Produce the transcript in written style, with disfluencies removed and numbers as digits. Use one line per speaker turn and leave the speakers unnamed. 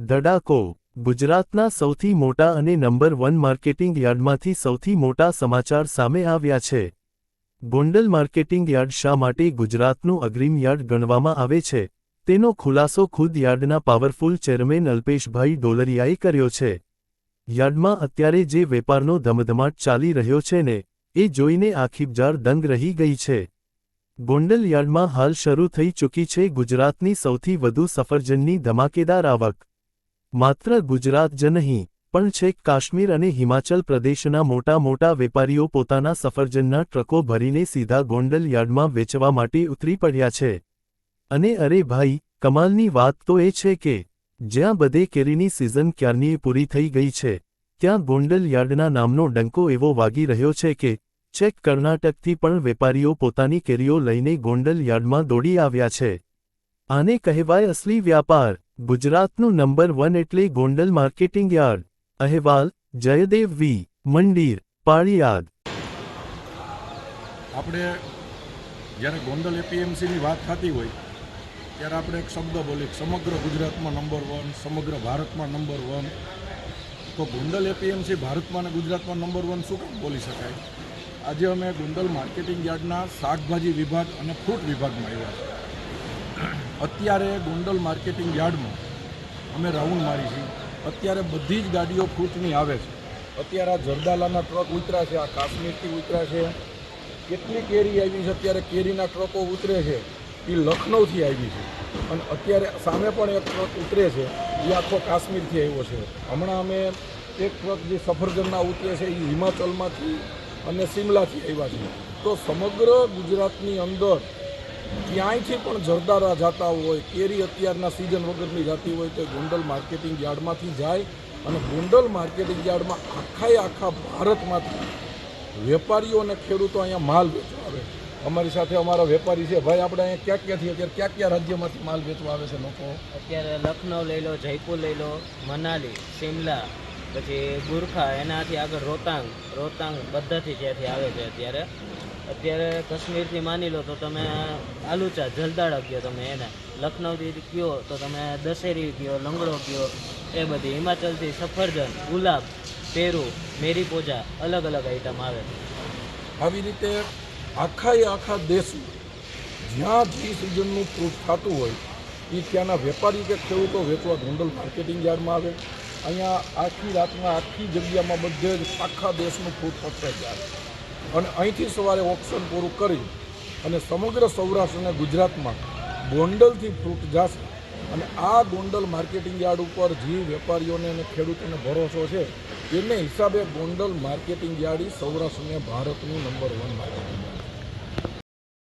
ધડાકો ગુજરાતના સૌથી મોટા અને નંબર 1 માર્કેટિંગ યાર્ડમાંથી સૌથી મોટા સમાચાર સામે આવ્યા છે। ગોંડલ માર્કેટિંગ યાર્ડ શા માટે ગુજરાતનું અગ્રીમ યાર્ડ ગણવામાં આવે છે તેનો ખુલાસો ખુદ યાર્ડના પાવરફુલ ચેરમેન અલ્પેશભાઈ ડોલરિયાએ કર્યો છે। યાર્ડમાં અત્યારે જે વેપારનો ધમધમાટ ચાલી રહ્યો છે ને એ જોઈને આખી બજાર દંગ રહી ગઈ છે। ગોંડલ યાર્ડમાં હાલ શરૂ થઈ ચૂકી છે ગુજરાતની સૌથી વધુ સફરજનની ધમાકેદાર આવક। માત્ર ગુજરાત જ નહીં પણ છેક કાશ્મીર અને હિમાચલ પ્રદેશના મોટા મોટા વેપારીઓ પોતાના સફરજનના ટ્રકો ભરીને સીધા ગોંડલ યાર્ડમાં વેચવા માટે ઉતરી પડ્યા છે। અને અરે ભાઈ કમાલની વાત તો એ છે કે જ્યાં બધે કેરીની સિઝન ક્યારની પૂરી થઈ ગઈ છે ત્યાં ગોંડલ યાર્ડના નામનો ડંકો એવો વાગી રહ્યો છે કે છેક કર્ણાટકથી પણ વેપારીઓ પોતાની કેરીઓ લઈને ગોંડલ યાર્ડમાં દોડી આવ્યા છે। આને કહેવાય અસલી વ્યાપાર। ગુજરાતનું નંબર 1 એટલે ગોંડલ માર્કેટિંગ યાર્ડ। અહેવાલ જયદેવ વી મંડીર પાળિયાદ।
આપણે જ્યારે ગોંડલ એપીએમસીની વાત થતી હોય ત્યારે આપણે એક શબ્દ બોલીએ સમગ્ર ગુજરાતમાં નંબર 1, સમગ્ર ભારતમાં નંબર 1। તો ગોંડલ એપીએમસી ભારતમાં અને ગુજરાતમાં નંબર 1 શું કામ બોલી શકાય? આજે અમે ગોંડલ માર્કેટિંગ યાર્ડના શાકભાજી વિભાગ અને ફ્રૂટ વિભાગમાં આવ્યા છે। અત્યારે ગોંડલ માર્કેટિંગ યાર્ડમાં અમે રાઉન્ડ મારી છીએ। અત્યારે બધી જ ગાડીઓ ફ્રૂટની આવે છે। અત્યારે આ જરદાલાના ટ્રક ઉતર્યા છે, આ કાશ્મીરથી ઉતર્યા છે। કેટલી કેરી આવી છે, અત્યારે કેરીના ટ્રકો ઉતરે છે એ લખનૌથી આવી છે અને અત્યારે સામે પણ એક ટ્રક ઉતરે છે એ આખો કાશ્મીરથી આવ્યો છે। હમણાં અમે એક ટ્રક જે સફરજનના ઉતરે છે એ હિમાચલમાંથી અને શિમલાથી આવ્યા છે। તો સમગ્ર ગુજરાતની અંદર ક્યાંયથી પણ જરદારા જતા હોય, કેરી અત્યારના સિઝન વગરની જતી હોય તો ગોંડલ માર્કેટિંગ યાર્ડમાંથી જાય અને ગોંડલ માર્કેટિંગ યાર્ડમાં આખા ભારતમાંથી વેપારીઓ અને ખેડૂતો અહીંયા માલ વેચવા આવે। અમારી સાથે અમારા વેપારી છે ભાઈ, આપણે અહીંયા ક્યાંથી અત્યારે કયા રાજ્યમાંથી માલ વેચવા આવે છે લોકો?
અત્યારે લખનઉ લઈ લો, જયપુર લઈ લો, મનાલી, શિમલા, પછી ગુરખા, એનાથી આગળ રોહતાંગ બધાથી જ્યાંથી આવે છે। અત્યારે કાશ્મીરથી માની લો તો તમે આલુચા જલદાળા કહો, તમે એને લખનઉથી કહો તો તમે દશેરી કહો, લંગડો કહો, એ બધી હિમાચલથી સફરજન, ગુલાબ, પેરુ, મેરીપોજા અલગ અલગ આઈટમ આવે છે।
આવી રીતે આખા દેશમાં જ્યાં જે સિઝનનું ફ્રૂટ થતું હોય એ ત્યાંના વેપારી કે ખેડૂતો વેચવા ગોંડલ માર્કેટિંગ યાર્ડમાં આવે। અહીંયા આખી રાતના આખી જગ્યામાં બધે જ આખા દેશનું ફ્રૂટ પકડાઈ જાય અને અહીંથી સવારે ઓપ્શન પૂરું કરી અને સમગ્ર સૌરાષ્ટ્ર અને ગુજરાતમાં ગોંડલથી ફ્રૂટ જશે અને આ ગોંડલ માર્કેટિંગ યાર્ડ ઉપર જે વેપારીઓને અને ખેડૂતોને ભરોસો છે એને હિસાબે ગોંડલ માર્કેટિંગ યાર્ડ સૌરાષ્ટ્ર અને ભારતનું નંબર 1 માર્કેટિંગ